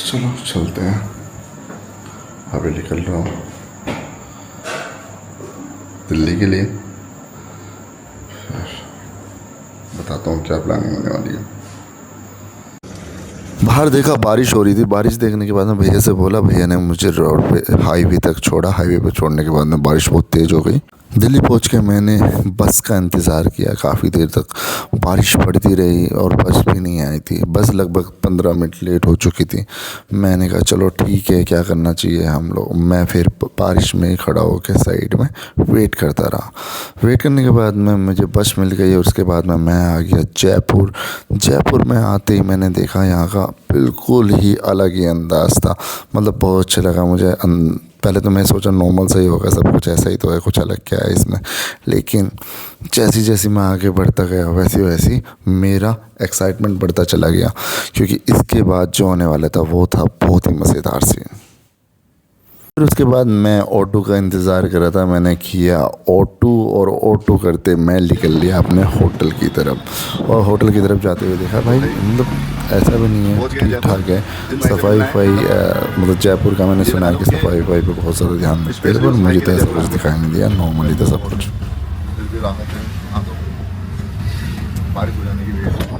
चलो चलते हैं, अभी निकल रहा हूँ दिल्ली के लिए। बताता हूँ क्या प्लानिंग होने वाली है। बाहर देखा बारिश हो रही थी, बारिश देखने के बाद में भैया से बोला, भैया ने मुझे रोड पे हाईवे तक छोड़ा। हाईवे पे छोड़ने के बाद में बारिश बहुत तेज़ हो गई। दिल्ली पहुंच के मैंने बस का इंतज़ार किया, काफ़ी देर तक बारिश पड़ती रही और बस भी नहीं आई थी। बस लगभग 15 मिनट लेट हो चुकी थी। मैंने कहा चलो ठीक है, क्या करना चाहिए हम लोग। मैं फिर बारिश में ही खड़ा होकर साइड में वेट करता रहा। वेट करने के बाद में मुझे बस मिल गई और उसके बाद में मैं आ गया जयपुर। जयपुर में आते ही मैंने देखा यहाँ का बिल्कुल ही अलग ही अंदाज़ था। मतलब बहुत अच्छा लगा मुझे। पहले तो मैं सोचा नॉर्मल सा ही होगा, सब कुछ ऐसा ही तो है, कुछ अलग क्या है इसमें। लेकिन जैसी जैसी मैं आगे बढ़ता गया वैसी वैसी मेरा एक्साइटमेंट बढ़ता चला गया, क्योंकि इसके बाद जो होने वाला था वो था बहुत ही मज़ेदार सीन। फिर उसके बाद मैं ऑटो का इंतज़ार कर रहा था। मैंने किया ऑटो और ऑटो करते मैं निकल लिया अपने होटल की तरफ। और होटल की तरफ जाते हुए देखा भाई मतलब ऐसा भी नहीं है, ठीक ठाक है। सफाई वफाई मतलब जयपुर का मैंने सुना है कि सफाई वफाई पे बहुत ज़्यादा ध्यान देते हैं, पर मुझे तो ऐसा कुछ दिखाई नहीं दिया, नॉर्मली था सब कुछ। बारिश हो जाने की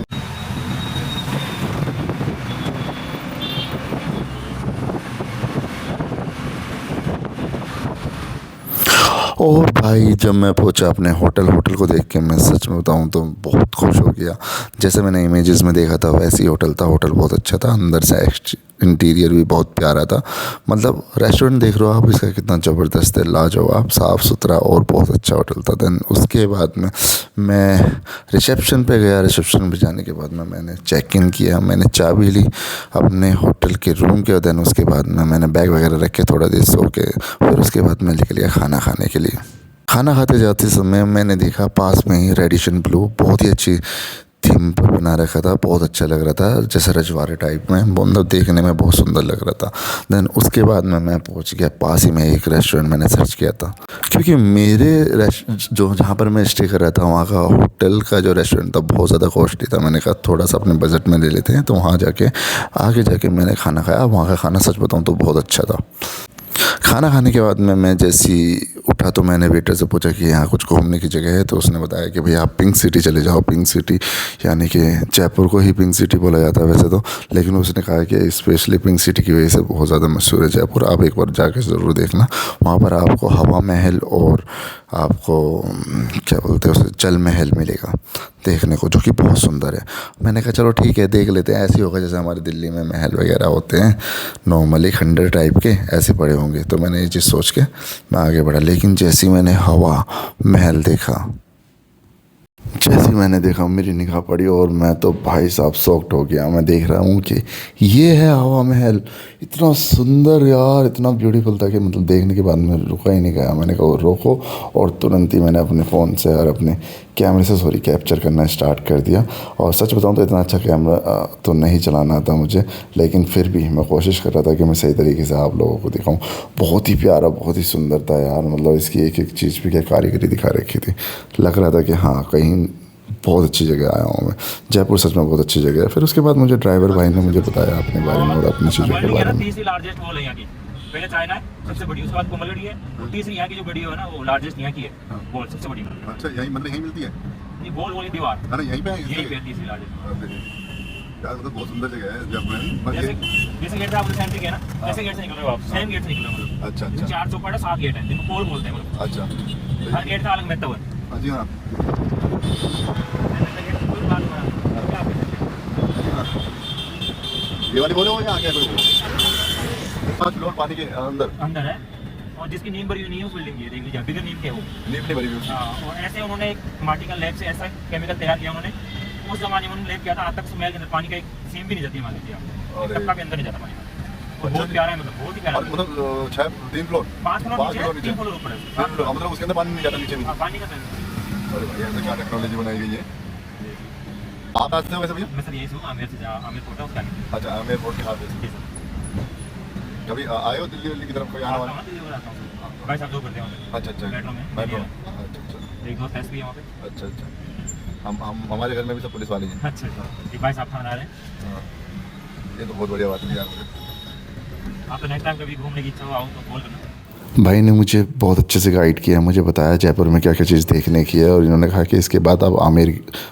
और भाई जब मैं पहुंचा अपने होटल को देख के मैं सच में बताऊं तो बहुत खुश हो गया। जैसे मैंने इमेजेस में देखा था वैसे ही होटल था। होटल बहुत अच्छा था, अंदर से इंटीरियर भी बहुत प्यारा था। मतलब रेस्टोरेंट देख रहे हो आप, इसका कितना ज़बरदस्त है, लाजवाब, साफ़ सुथरा और बहुत अच्छा होटल था। देन उसके बाद में मैं रिसेप्शन पे गया। रिसेप्शन पे जाने के बाद में मैंने चेक इन किया, मैंने चाबी ली अपने होटल के रूम के। देन उसके बाद में मैंने बैग वगैरह रख के थोड़ा देर सो के फिर उसके बाद मैं निकल गया खाना खाने के लिए। खाना खाते जाते समय मैंने देखा पास में ही रेडिशन ब्लू बहुत ही अच्छी थीम पर बना रखा था, बहुत अच्छा लग रहा था, जैसे रजवाड़े टाइप में, मतलब देखने में बहुत सुंदर लग रहा था। देन उसके बाद में मैं पहुंच गया पास ही में एक रेस्टोरेंट मैंने सर्च किया था, क्योंकि मेरे जो जहाँ पर मैं स्टे कर रहा था वहाँ का होटल का जो रेस्टोरेंट था बहुत ज़्यादा कॉस्टली था। मैंने कहा थोड़ा सा अपने बजट में ले लेते हैं, तो वहाँ जाके आगे जाके मैंने खाना खाया। वहाँ का खाना सच बताऊँ तो बहुत अच्छा था। खाना खाने के बाद में मैं जैसी उठा तो मैंने वेटर से पूछा कि यहाँ कुछ घूमने की जगह है, तो उसने बताया कि भैया आप पिंक सिटी चले जाओ। पिंक सिटी यानी कि जयपुर को ही पिंक सिटी बोला जाता है वैसे तो, लेकिन उसने कहा कि स्पेशली पिंक सिटी की वजह से बहुत ज़्यादा मशहूर है जयपुर, आप एक बार जाके ज़रूर देखना। वहाँ पर आपको हवा महल और आपको क्या बोलते हैं उसे, जल महल मिलेगा देखने को, जो कि बहुत सुंदर है। मैंने कहा चलो ठीक है देख लेते हैं, ऐसे ही होगा जैसे हमारे दिल्ली में महल वगैरह होते हैं नॉर्मली खंडर टाइप के, ऐसे पड़े होंगे। तो मैंने ये चीज़ सोच के मैं आगे बढ़ा। लेकिन जैसे ही मैंने हवा महल देखा, जैसे मैंने देखा मेरी निगाह पड़ी और मैं तो भाई साहब शॉक्ड हो गया। मैं देख रहा हूँ कि ये है हवा महल, इतना सुंदर यार, इतना ब्यूटीफुल था कि मतलब देखने के बाद मैं रुका ही नहीं गया। मैंने कहा रोको, और तुरंत ही मैंने अपने फ़ोन से और अपने कैमरे से कैप्चर करना स्टार्ट कर दिया। और सच बताऊँ तो इतना अच्छा कैमरा तो नहीं चलाना आता मुझे, लेकिन फिर भी मैं कोशिश कर रहा था कि मैं सही तरीके से आप लोगों को दिखाऊँ। बहुत ही प्यारा, बहुत ही सुंदर था यार। मतलब इसकी एक एक चीज़ भी क्या कारीगरी दिखा रखी थी। लग रहा था कि हाँ कहीं बहुत अच्छी जगह आया हूँ मैं। जयपुर सच में बहुत अच्छी जगह है। फिर उसके बाद मुझे ड्राइवर भाई ने मुझे बताया अपने बारे में और अपनी चीज़ों के बारे में। तीसरी लार्जेस्ट मॉल है यहाँ की, पहले चाइना है सबसे बड़ी, उसके बाद कोमलगढ़ी है, तीसरी यहाँ की जो बड़ी है ना वो लार्जेस्ट यहाँ की है मॉल, सबसे बड़ी। अच्छा यही मतलब यहीं मिलती है? नहीं गोल वाली दीवार, अरे यहीं पे है, यहीं पे तीसरी लार्जेस्ट। यार मतलब बहुत सुंदर जगह है जयपुर। जैसे गेट से आप सेंट्री है ना, ऐसे गेट से निकल रहे हो आप, सेम गेट से निकल रहे हो। अच्छा अच्छा, 4 चौपाट है, 7 गेट है, जिनको पोल बोलते हैं मतलब। अच्छा, हर गेट का अलग महत्व है। हाँ जी हाँ। ये वाली बोले हो या आगे कोई? 5 फ्लोर पानी के अंदर है, और जिसकी नींव भरी हुई नहीं है उस बिल्डिंग की, देख लीजिए बिगर नींव के वो नींव नहीं भरी हुई। हाँ, और ऐसे उन्होंने एक माटी का लैब से ऐसा केमिकल तैयार किया उन्होंने, उस जमाने में उन्होंने लैब किया था। आज तक स्मेल के अंदर पानी का एक सीम भी नहीं जाती, मान लीजिए आप, टप्पा के अंदर नहीं जाता पानी का। और बहुत प्यारा है, मतलब बहुत ही प्यारा। मतलब 3 फ्लोर 5 फ्लोर नीचे, 3 फ्लोर ऊपर है। मतलब उसके अंदर पानी नहीं जाता नीचे भी? पानी का सेंस। अरे भैया ऐसे क्या टेक्नोलॉजी बनाई गई है। आप आते हो वैसे भैया? मैं सर यही हूँ, आमिर से, आमिर कोटा उसका। अच्छा आमिर रोड के हाथ में। कभी आए हो दिल्ली की तरफ कोई आने वाला? भाई साहब 2 करते हैं। अच्छा अच्छा, मेट्रो में। मेट्रो। अच्छा अच्छा, एक दोस्त एसपी है वहाँ पे। अच्छा अच्छा। हम हमारे घर में भी सब पुलिस वाले हैं। अच्छा, भाई साहब खाना आ रहे हैं। ये तो बहुत बढ़िया बात है यार। आप तो नेक्स्ट टाइम कभी घूमने की इच्छा हो आओ तो कॉल करना। भाई ने मुझे बहुत अच्छे से गाइड किया, मुझे बताया जयपुर में क्या क्या चीज़ देखने की है, और इन्होंने कहा कि इसके बाद आप आमेर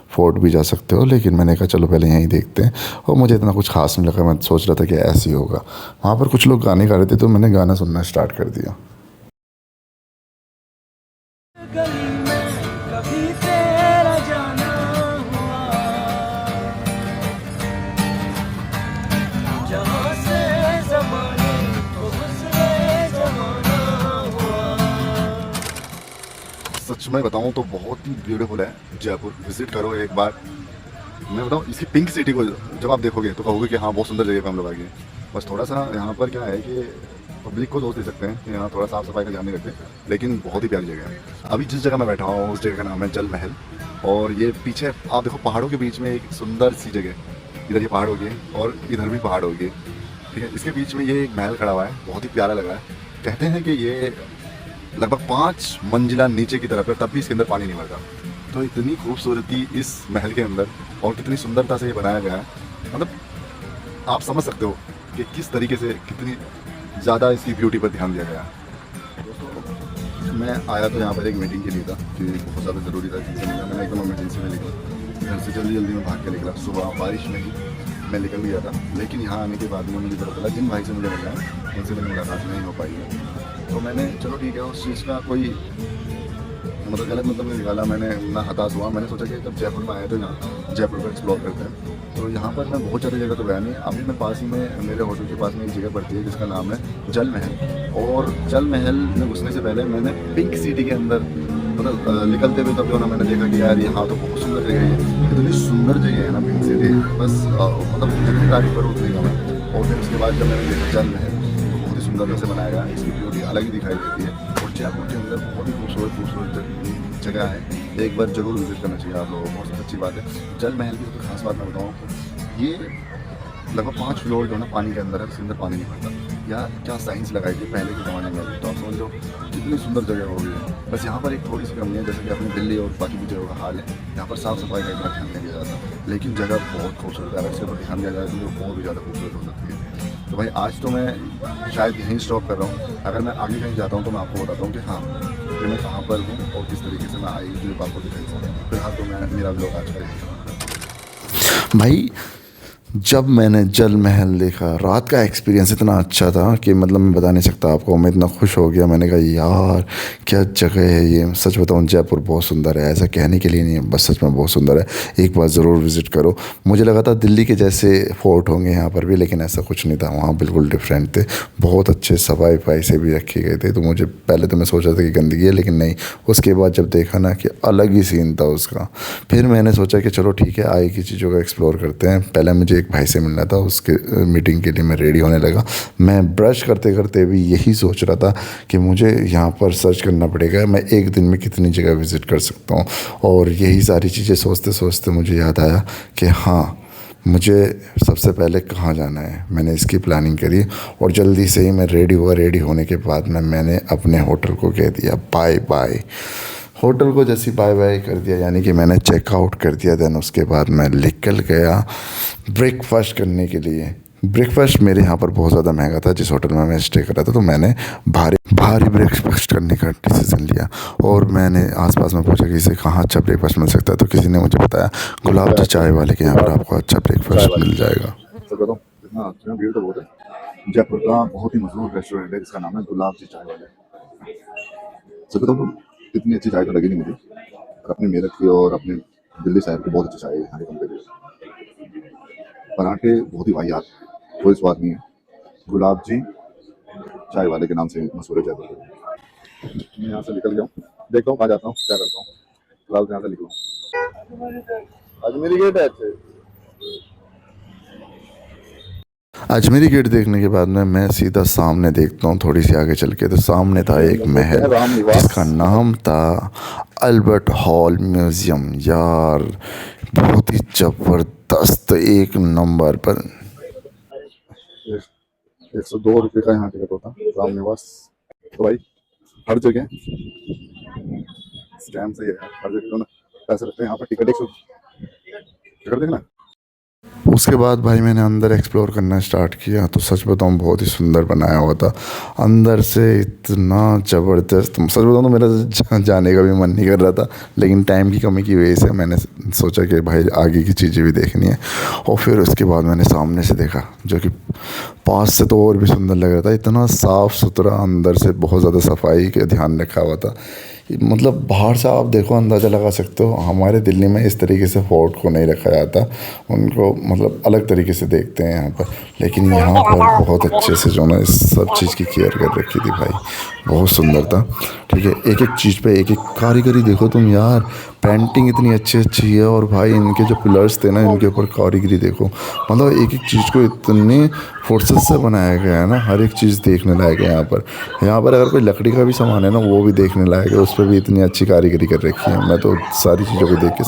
फोर्ट भी जा सकते हो, लेकिन मैंने कहा चलो पहले यहीं देखते हैं। और मुझे इतना कुछ खास नहीं लगा, मैं सोच रहा था कि ऐसे ही होगा। वहाँ पर कुछ लोग गाने गा रहे थे तो मैंने गाना सुनना स्टार्ट कर दिया। गली में कभी तेरा जाना हुआ, जहाँ से ज़माने को गुज़रे ज़माना हुआ। सच में बताऊं तो बहुत ही ब्यूटीफुल है जयपुर, विजिट करो एक बार। मैं बताऊं इसकी पिंक सिटी को जब आप देखोगे तो कहोगे कि हाँ बहुत सुंदर जगह पे हम लोग आ गए। बस थोड़ा सा यहाँ पर क्या है कि पब्लिक को दोष दे सकते हैं कि यहाँ थोड़ा साफ सफाई का ध्यान नहीं रखते, लेकिन बहुत ही प्यारी जगह है। अभी जिस जगह मैं बैठा हूँ उस जगह का नाम है जल महल, और ये पीछे आप देखो पहाड़ों के बीच में एक सुंदर सी जगह, इधर ये पहाड़ होगी और इधर भी पहाड़ होगी, ठीक है। इसके बीच में ये एक महल खड़ा हुआ है, बहुत ही प्यारा लग रहा है। कहते हैं कि ये लगभग 5 मंजिला नीचे की तरफ है, तब भी इसके अंदर पानी नहीं भरता। तो इतनी खूबसूरती इस महल के अंदर, और कितनी सुंदरता से ये बनाया गया है, मतलब आप समझ सकते हो कि किस तरीके से कितनी ज़्यादा इसकी ब्यूटी पर ध्यान दिया गया है। दोस्तों मैं आया तो यहाँ पर एक मीटिंग के लिए था कि बहुत ज़्यादा ज़रूरी था चीज़ें मिला। मैंने एकदम इमरजेंसी में निकला, घर से जल्दी जल्दी में भाग के निकला। सुबह बारिश में ही मैं निकल गया था, लेकिन यहाँ आने के बाद में मुझे पता चला जिन भाई से मुझे मिलना है उनसे मेरी मुलाकात नहीं हो पाई है। तो मैंने चलो ठीक है, उस चीज़ का कोई मतलब गलत मतलब नहीं निकाला, मैंने ना हताश हुआ। मैंने सोचा कि जब जयपुर में आए तो यहाँ जयपुर को एक्सप्लोर करते हैं। तो यहाँ पर मैं बहुत ज़्यादा जगह तो गया नहीं, अभी मैं पास ही में मेरे होटल के पास में एक जगह पड़ती है जिसका नाम है जल महल। और जल महल में घुसने से पहले मैंने पिंक सिटी के अंदर मतलब निकलते हुए तब जो ना मैंने देखा कि यार यहाँ तो बहुत सुंदर जगह है, इतनी सुंदर जगह है ना पिंक सिटी, बस मतलब जितनी तारीफ करो उतनी कम है। और फिर उसके बाद जब मैंने देखा जल महल तो बहुत ही सुंदर से बनाया गया है, इसकी ब्यूटी अलग ही दिखाई देती है। और जयपुर के अंदर बहुत ही खूबसूरत जगह है, एक बार जरूर विजिट करना चाहिए आप लोगों को। बहुत अच्छी बात है। जल महल की सबसे खास बात मैं बताऊँ, ये लगभग 5 फ्लोर जो है ना पानी के अंदर है, उसके अंदर पानी नहीं भरता। यार क्या साइंस लगाई थी पहले के ज़माने में, तो आप समझ लो कितनी सुंदर जगह होगी। बस यहाँ पर एक थोड़ी सी कमी है, जैसे कि अपनी दिल्ली और बाकी की जगहों का हाल है, यहाँ पर साफ़ सफाई का इतना ध्यान नहीं दिया जाता। लेकिन जगह बहुत खूबसूरत है, अगर इसके ऊपर ध्यान दिया जाए तो बहुत ही ज़्यादा खूबसूरत हो सकती है। तो भाई आज तो मैं शायद यहीं स्टॉप कर रहा हूँ, अगर मैं आगे कहीं जाता हूँ तो मैं आपको बताता हूँ कि हाँ कि मैं कहाँ पर हूँ और किस तरीके से मैं आई जो आपको दिखाई। फिलहाल तो मैं मेरा लोग आज करेंगे। भाई जब मैंने जल महल देखा, रात का एक्सपीरियंस इतना अच्छा था कि मतलब मैं बता नहीं सकता आपको। मैं इतना खुश हो गया, मैंने कहा यार क्या जगह है ये। सच बताऊँ जयपुर बहुत सुंदर है, ऐसा कहने के लिए नहीं है, बस सच में बहुत सुंदर है। एक बार ज़रूर विज़िट करो। मुझे लगा था दिल्ली के जैसे फोर्ट होंगे यहाँ पर भी, लेकिन ऐसा कुछ नहीं था, वहाँ बिल्कुल डिफरेंट थे। बहुत अच्छे सफाई वफाई से भी रखे गए थे। तो मुझे पहले तो मैं सोचा था कि गंदगी है, लेकिन नहीं। उसके बाद जब देखा ना कि अलग ही सीन था उसका, फिर मैंने सोचा कि चलो ठीक है आगे की चीज़ों का एक्सप्लोर करते हैं। पहले मुझे एक भाई से मिलना था, उसके मीटिंग के लिए मैं रेडी होने लगा। मैं ब्रश करते करते भी यही सोच रहा था कि मुझे यहाँ पर सर्च करना पड़ेगा मैं एक दिन में कितनी जगह विज़िट कर सकता हूँ। और यही सारी चीज़ें सोचते सोचते मुझे याद आया कि हाँ मुझे सबसे पहले कहाँ जाना है। मैंने इसकी प्लानिंग करी और जल्दी से ही मैं रेडी हुआ। रेडी होने के बाद मैंने अपने होटल को कह दिया बाय बाय। होटल को जैसी बाय बाय कर दिया, यानी कि मैंने चेकआउट कर दिया। देन उसके बाद मैं निकल गया ब्रेकफास्ट करने के लिए। ब्रेकफास्ट मेरे यहाँ पर बहुत ज़्यादा महंगा था जिस होटल में मैं स्टे कर रहा था, तो मैंने भारी ब्रेकफास्ट करने का डिसीज़न लिया। और मैंने आसपास में पूछा किसी कहाँ अच्छा ब्रेकफास्ट मिल सकता है, तो किसी ने मुझे बताया गुलाब जी चाय वाले के यहाँ पर आपको अच्छा ब्रेकफास्ट मिल जाएगा। सच बताऊं इतना अच्छा भीड़ तो बहुत है। जयपुर का बहुत ही मशहूर रेस्टोरेंट है जिसका नाम है गुलाब जी चाय वाले। सच बताऊं तो इतनी अच्छी चाय तो लगी नहीं मुझे, और अपने मेरठ की और अपने दिल्ली शहर की बहुत अच्छी चाय है यहाँ के कंपेयर। पराठे बहुत ही वाहियात, कोई स्वाद नहीं है। गुलाब जी चाय वाले के नाम से मशहूर है जयपुर। मैं यहाँ से निकल गया हूँ, देखता हूँ कहाँ जाता हूँ क्या करता हूँ। फिलहाल यहाँ से निकला अजमेरी गेट है। अच्छे अजमेरी गेट देखने के बाद में मैं सीधा सामने देखता हूँ, थोड़ी सी आगे चल के, तो सामने था एक महल जिसका नाम था अल्बर्ट हॉल म्यूज़ियम। यार बहुत ही ज़बरदस्त, एक नंबर पर। 102 रुपये का यहाँ टिकट होता राम निवास। तो भाई हर जगह स्कैम से ही है, हर जगह ना पैसे लगते हैं। यहाँ पर टिकट 100 टिकट देखना उसके बाद भाई मैंने अंदर एक्सप्लोर करना स्टार्ट किया तो सच बताऊँ बहुत ही सुंदर बनाया हुआ था अंदर से, इतना ज़बरदस्त। सच बताऊँ तो मेरा जाने का भी मन नहीं कर रहा था, लेकिन टाइम की कमी की वजह से मैंने सोचा कि भाई आगे की चीज़ें भी देखनी है। और फिर उसके बाद मैंने सामने से देखा, जो कि पास से तो और भी सुंदर लग रहा था। इतना साफ़ सुथरा, अंदर से बहुत ज़्यादा सफाई का ध्यान रखा हुआ था। मतलब बाहर से आप देखो अंदाज़ा लगा सकते हो, हमारे दिल्ली में इस तरीके से फोर्ट को नहीं रखा जाता, उनको मतलब अलग तरीके से देखते हैं यहाँ पर। लेकिन यहाँ पर बहुत अच्छे से जो ना इस सब चीज़ की केयर कर रखी थी भाई, बहुत सुंदर था। ठीक है, एक एक चीज़ पे एक एक कारीगरी देखो तुम यार, पेंटिंग इतनी अच्छी अच्छी है। और भाई इनके जो पिलर्स थे ना, इनके ऊपर कारीगरी देखो, मतलब एक एक चीज़ को इतनी फुर्सत से बनाया गया है ना, हर एक चीज़ देखने लायक है यहाँ पर। यहाँ पर अगर कोई लकड़ी का भी सामान है ना, वो भी देखने लायक है, उस पर भी इतनी अच्छी कारीगरी कर रखी है। मैं तो सारी चीज़ों को देख के,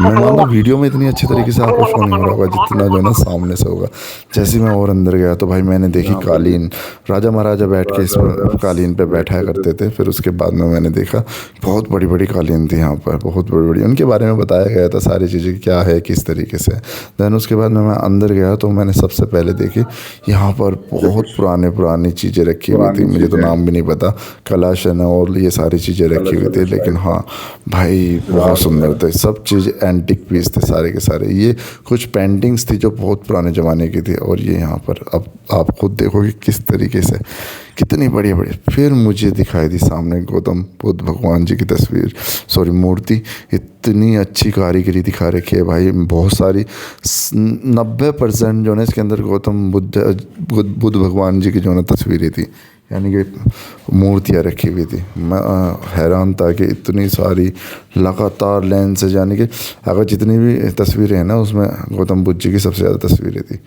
मैं मानता हूँ वीडियो में इतनी अच्छी तरीके से आपको शो नहीं हो रहा होगा जितना जो है ना सामने से होगा। जैसे मैं और अंदर गया तो भाई मैंने देखी कालीन, राजा महाराजा बैठ के इस पर कालीन पे बैठा करते थे। फिर उसके बाद में मैंने देखा बहुत बड़ी बड़ी कालीन थी यहाँ पर, बहुत बड़ी बड़ी, उनके बारे में बताया गया था सारी चीज़ें क्या है किस तरीके से। दैन उसके बाद में मैं अंदर गया तो मैंने सबसे पहले देखी यहाँ पर बहुत पुरानी चीज़ें रखी हुई थी, मुझे तो नाम भी नहीं पता, कलश है और ये सारी चीज़ें रखी हुई थी। लेकिन हाँ भाई बहुत सुंदर थे, सब चीज़ एंटिक पीस थे सारे के सारे। ये कुछ पेंटिंग्स थी जो बहुत पुराने ज़माने की थी, और ये यहाँ पर अब आप खुद देखोगे किस तरीके से, कितनी बढ़िया बढ़िया। फिर मुझे दिखाई दी सामने गौतम बुद्ध भगवान जी की तस्वीर, सॉरी मूर्ति। इतनी अच्छी कारीगरी दिखा रखी है भाई, बहुत सारी 90% जो है इसके अंदर गौतम बुद्ध भगवान जी की जो है तस्वीरें थी, यानी कि मूर्तियाँ रखी हुई थी। मैं हैरान था कि इतनी सारी लगातार लेंस से, यानी कि अगर जितनी भी तस्वीरें हैं ना उसमें गौतम बुद्ध जी की सबसे ज़्यादा तस्वीरें थी।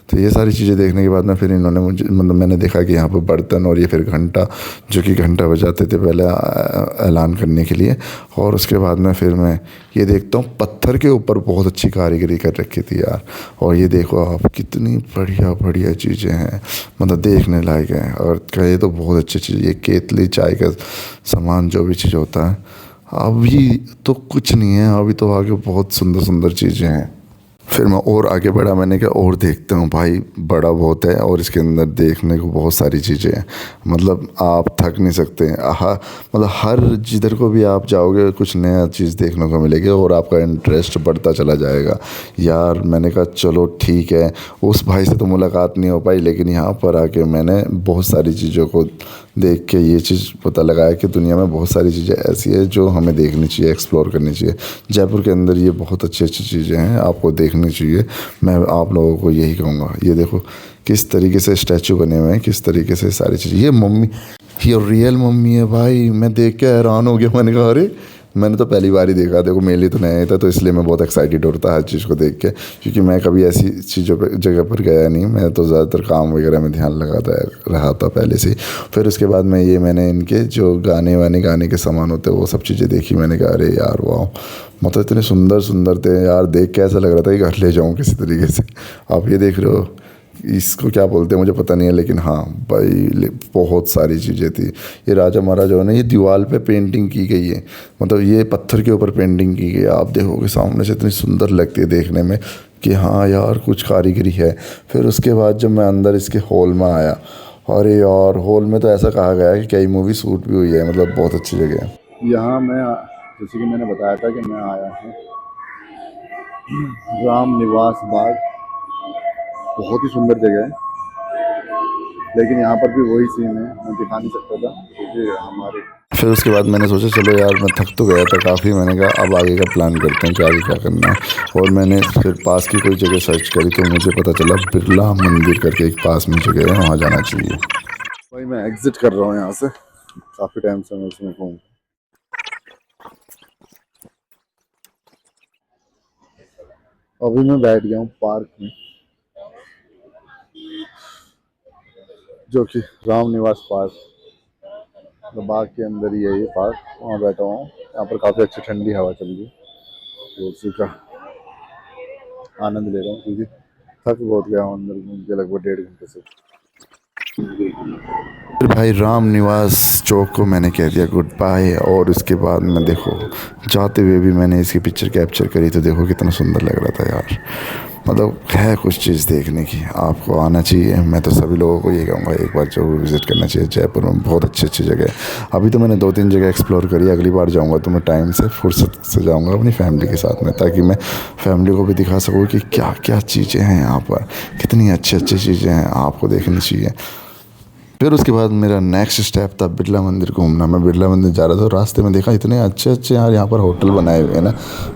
तो ये सारी चीज़ें देखने के बाद में फिर इन्होंने मुझे, मतलब मैंने देखा कि यहाँ पर बर्तन और ये फिर घंटा, जो कि घंटा बजाते थे पहले ऐलान करने के लिए। और उसके बाद में फिर मैं ये देखता हूँ पत्थर के ऊपर बहुत अच्छी कारीगरी कर रखी थी यार। और ये देखो आप, कितनी बढ़िया बढ़िया चीज़ें हैं, मतलब देखने लायक हैं। और कहे तो बहुत अच्छी चीज़, ये केतली चाय का सामान जो भी चीज़ होता है, अभी तो कुछ नहीं है, अभी तो आगे बहुत सुंदर सुंदर चीज़ें हैं। फिर मैं और आगे बढ़ा, मैंने कहा और देखता हूँ भाई, बड़ा बहुत है और इसके अंदर देखने को बहुत सारी चीज़ें हैं, मतलब आप थक नहीं सकते। मतलब हर जिधर को भी आप जाओगे कुछ नया चीज़ देखने को मिलेगी और आपका इंटरेस्ट बढ़ता चला जाएगा यार। मैंने कहा चलो ठीक है, उस भाई से तो मुलाकात नहीं हो पाई, लेकिन यहाँ पर आके मैंने बहुत सारी चीज़ों को देख के ये चीज़ पता लगाया कि दुनिया में बहुत सारी चीज़ें ऐसी है जो हमें देखनी चाहिए, एक्सप्लोर करनी चाहिए। जयपुर के अंदर ये बहुत अच्छी अच्छी चीज़ें हैं, आपको देखनी चाहिए। मैं आप लोगों को यही कहूँगा। ये देखो किस तरीके से स्टैचू बने हुए हैं, किस तरीके से सारी चीज़ें। ये मम्मी, ये रियल मम्मी है भाई, मैं देख के हैरान हो गया। मैंने कहा अरे, मैंने तो पहली बार ही देखा, देखो मेरे लिए तो नया था, तो इसलिए मैं बहुत एक्साइटेड होता हर चीज़ को देख के, क्योंकि मैं कभी ऐसी चीज़ों पर जगह पर गया नहीं। मैं तो ज़्यादातर काम वगैरह में ध्यान लगाता रहा था पहले से। फिर उसके बाद में मैंने इनके जो गाने के सामान होते हैं वो सब चीज़ें देखी। मैंने कहा अरे यार वाह, मतलब इतने सुंदर सुंदर थे यार, देख के ऐसा लग रहा था कि घर ले जाऊँ किसी तरीके से। आप ये देख रहे हो, इसको क्या बोलते हैं मुझे पता नहीं है, लेकिन हाँ भाई बहुत सारी चीज़ें थी। ये राजा महाराजाओं ने, ये दीवार पे पेंटिंग की गई है, मतलब ये पत्थर के ऊपर पेंटिंग की गई है। आप देखोगे सामने से इतनी सुंदर लगती है देखने में कि हाँ यार कुछ कारीगरी है। फिर उसके बाद जब मैं अंदर इसके हॉल में आया, अरे यार हॉल में तो ऐसा कहा गया है कि कई मूवी शूट भी हुई है, मतलब बहुत अच्छी जगह है। यहाँ मैं, जैसे कि मैंने बताया था कि मैं आया हूँ राम निवास बाग, बहुत ही सुंदर जगह है, लेकिन यहाँ पर भी वही सीन है, मैं दिखा नहीं सकता था क्योंकि हमारे। फिर उसके बाद मैंने सोचा चलो यार, मैं थक तो गया था काफ़ी, मैंने कहा अब आगे का प्लान करते हैं कि आगे क्या करना है। और मैंने फिर पास की कोई जगह सर्च करी तो मुझे पता चला बिरला मंदिर करके एक पास में जगह है, वहाँ जाना चाहिए। भाई मैं एग्जिट कर रहा हूँ यहाँ से, काफ़ी टाइम से मैं इसमें हूँ। अभी मैं बैठ गया हूँ पार्क में, जो कि राम निवास पार्क, तो बाग के अंदर ही है ये पार्क। वहाँ बैठा हूँ, यहाँ पर काफ़ी अच्छी ठंडी हवा चल रही है, तो उसी का आनंद ले रहा हूँ क्योंकि थक बहुत गया हूँ अंदर घूम के लगभग 1.5 घंटे से। फिर भाई राम निवास चौक को मैंने कह दिया गुड बाय। और उसके बाद मैं देखो जाते हुए भी मैंने इसकी पिक्चर कैप्चर करी, तो देखो कितना सुंदर लग रहा था यार। मतलब है कुछ चीज़ देखने की, आपको आना चाहिए। मैं तो सभी लोगों को ये कहूँगा एक बार ज़रूर विज़िट करना चाहिए। जयपुर में बहुत अच्छी अच्छी जगह है। अभी तो मैंने 2-3 जगह एक्सप्लोर करी, अगली बार जाऊँगा तो मैं टाइम से फुर्सत से जाऊँगा अपनी फैमिली के साथ में, ताकि मैं फैमिली को भी दिखा सकूँ कि क्या क्या चीज़ें हैं यहाँ पर, कितनी अच्छी अच्छी चीज़ें हैं, आपको देखनी चाहिए। फिर उसके बाद मेरा नेक्स्ट स्टेप था बिरला मंदिर घूमना। मैं बिरला मंदिर जा रहा था, रास्ते में देखा इतने अच्छे अच्छे यार यहाँ पर होटल बनाए हुए हैं ना,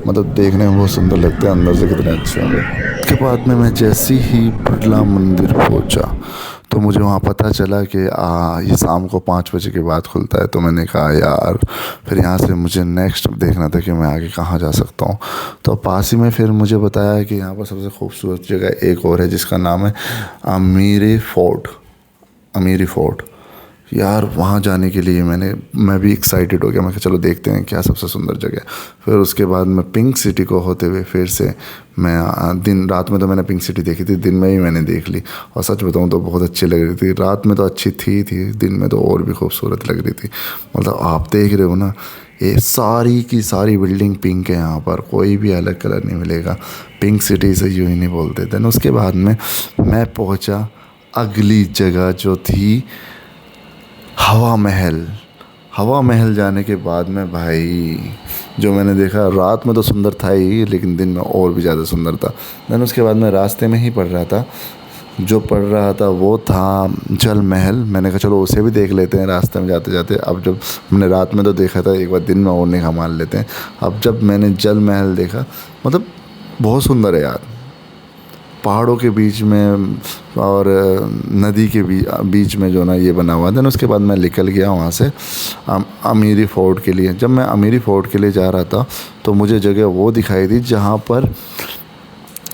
मतलब देखने में बहुत सुंदर लगते हैं, अंदर से कितने अच्छे होंगे। उसके बाद में मैं जैसे ही बिरला मंदिर पहुँचा तो मुझे वहाँ पता चला कि ये शाम को 5 बजे के बाद खुलता है। तो मैंने कहा यार, फिर यहाँ से मुझे नेक्स्ट देखना था कि मैं आगे कहाँ जा सकता हूँ। तो पास ही में फिर मुझे बताया कि यहाँ पर सबसे खूबसूरत जगह एक और है जिसका नाम है अमीरी फोर्ट। यार वहाँ जाने के लिए मैं भी एक्साइटेड हो गया। मैं कहा चलो देखते हैं क्या सबसे सुंदर जगह। फिर उसके बाद मैं पिंक सिटी को होते हुए फिर से मैं रात में तो मैंने पिंक सिटी देखी थी, दिन में ही मैंने देख ली, और सच बताऊँ तो बहुत अच्छी लग रही थी। रात में तो अच्छी थी, दिन में तो और भी खूबसूरत लग रही थी। मतलब आप देख रहे हो ना, ये सारी की सारी बिल्डिंग पिंक है, यहाँ पर कोई भी अलग कलर नहीं मिलेगा। पिंक सिटी से यूँ ही नहीं बोलते। देन उसके बाद में मैं पहुँचा अगली जगह जो थी हवा महल जाने के बाद में भाई जो मैंने देखा, रात में तो सुंदर था ही लेकिन दिन में और भी ज़्यादा सुंदर था। देन उसके बाद मैं रास्ते में ही पढ़ रहा था वो था जल महल। मैंने कहा चलो उसे भी देख लेते हैं रास्ते में जाते जाते। अब जब मैंने रात में तो देखा था, एक बार दिन में और नहीं मान लेते हैं। अब जब मैंने जल महल देखा, मतलब बहुत सुंदर है यार, पहाड़ों के बीच में और नदी के बीच में जो ना ये बना हुआ था। उसके बाद मैं निकल गया वहाँ से अमीरी फोर्ट के लिए। जब मैं अमीरी फोर्ट के लिए जा रहा था तो मुझे जगह वो दिखाई दी जहाँ पर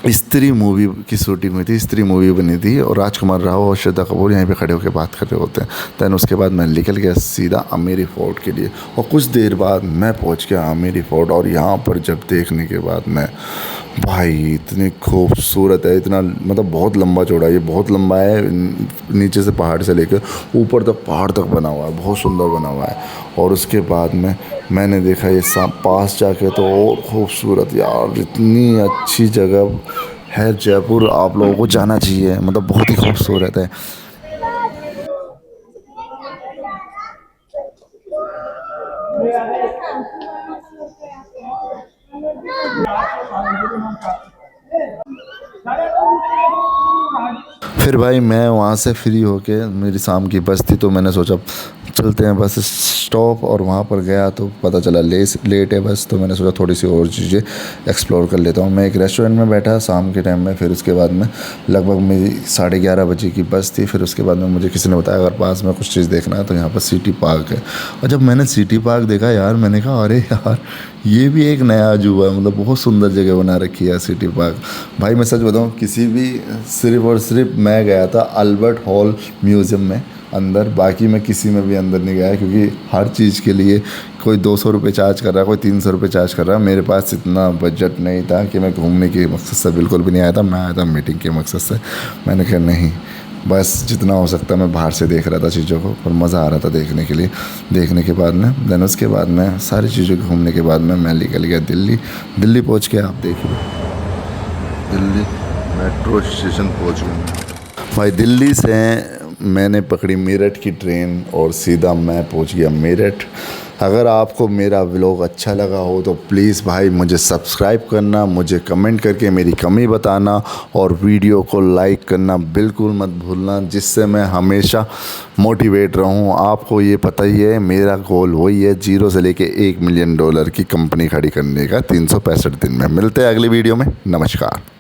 स्त्री मूवी की शूटिंग हुई थी, स्त्री मूवी बनी थी, और राजकुमार राव और श्रद्धा कपूर यहीं पे खड़े होकर बात कर रहे होते हैं। दैन उसके बाद मैं निकल गया सीधा अमीरी फोर्ट के लिए, और कुछ देर बाद मैं पहुंच गया अमीरी फोर्ट। और यहाँ पर जब देखने के बाद मैं, भाई इतनी खूबसूरत है, इतना मतलब बहुत लंबा चौड़ा, ये बहुत लंबा है, नीचे से पहाड़ से लेकर ऊपर तक पहाड़ तक बना हुआ है, बहुत सुंदर बना हुआ है। और उसके बाद में मैंने देखा ये पास जाके तो और खूबसूरत, यार इतनी अच्छी जगह है जयपुर, आप लोगों को जाना चाहिए, मतलब बहुत ही खूबसूरत है। फिर भाई मैं वहाँ से फ्री होके, मेरी शाम की बस थी तो मैंने सोचा चलते हैं बस स्टॉप, और वहाँ पर गया तो पता चला लेट है बस। तो मैंने सोचा थोड़ी सी और चीज़ें एक्सप्लोर कर लेता हूँ। मैं एक रेस्टोरेंट में बैठा शाम के टाइम में। फिर उसके बाद में लगभग मेरी 11:30 बजे की बस थी। फिर उसके बाद में मुझे किसी ने बताया अगर पास में कुछ चीज़ देखना है तो यहाँ पर सिटी पार्क है। और जब मैंने सिटी पार्क देखा यार, मैंने कहा अरे यार ये भी एक नया अजूबा है, मतलब बहुत सुंदर जगह बना रखी है सिटी पार्क। भाई मैं सच बताऊँ, किसी भी सिर्फ और सिर्फ मैं गया था अल्बर्ट हॉल म्यूज़ियम में अंदर, बाकी मैं किसी में भी अंदर नहीं गया, क्योंकि हर चीज़ के लिए कोई 200 रुपये चार्ज कर रहा है, कोई 300 रुपये चार्ज कर रहा है। मेरे पास इतना बजट नहीं था कि मैं घूमने के मकसद से बिल्कुल भी नहीं आया था, मैं आया था मीटिंग के मकसद से। मैंने कहा नहीं, बस जितना हो सकता मैं बाहर से देख रहा था चीज़ों को, और मज़ा आ रहा था देखने के लिए। देखने के बाद में देन उसके बाद में सारी चीज़ें घूमने के बाद में मैं निकल गया दिल्ली पहुँच के। आप देखिए दिल्ली मेट्रो स्टेशन पहुँच गया भाई। दिल्ली से मैंने पकड़ी मेरठ की ट्रेन और सीधा मैं पहुंच गया मेरठ। अगर आपको मेरा व्लॉग अच्छा लगा हो तो प्लीज़ भाई मुझे सब्सक्राइब करना, मुझे कमेंट करके मेरी कमी बताना, और वीडियो को लाइक करना बिल्कुल मत भूलना, जिससे मैं हमेशा मोटिवेट रहूं। आपको ये पता ही है मेरा गोल वही है, 0 से लेके $1 मिलियन की कंपनी खड़ी करने का 365 दिन में। मिलते हैं अगली वीडियो में। नमस्कार।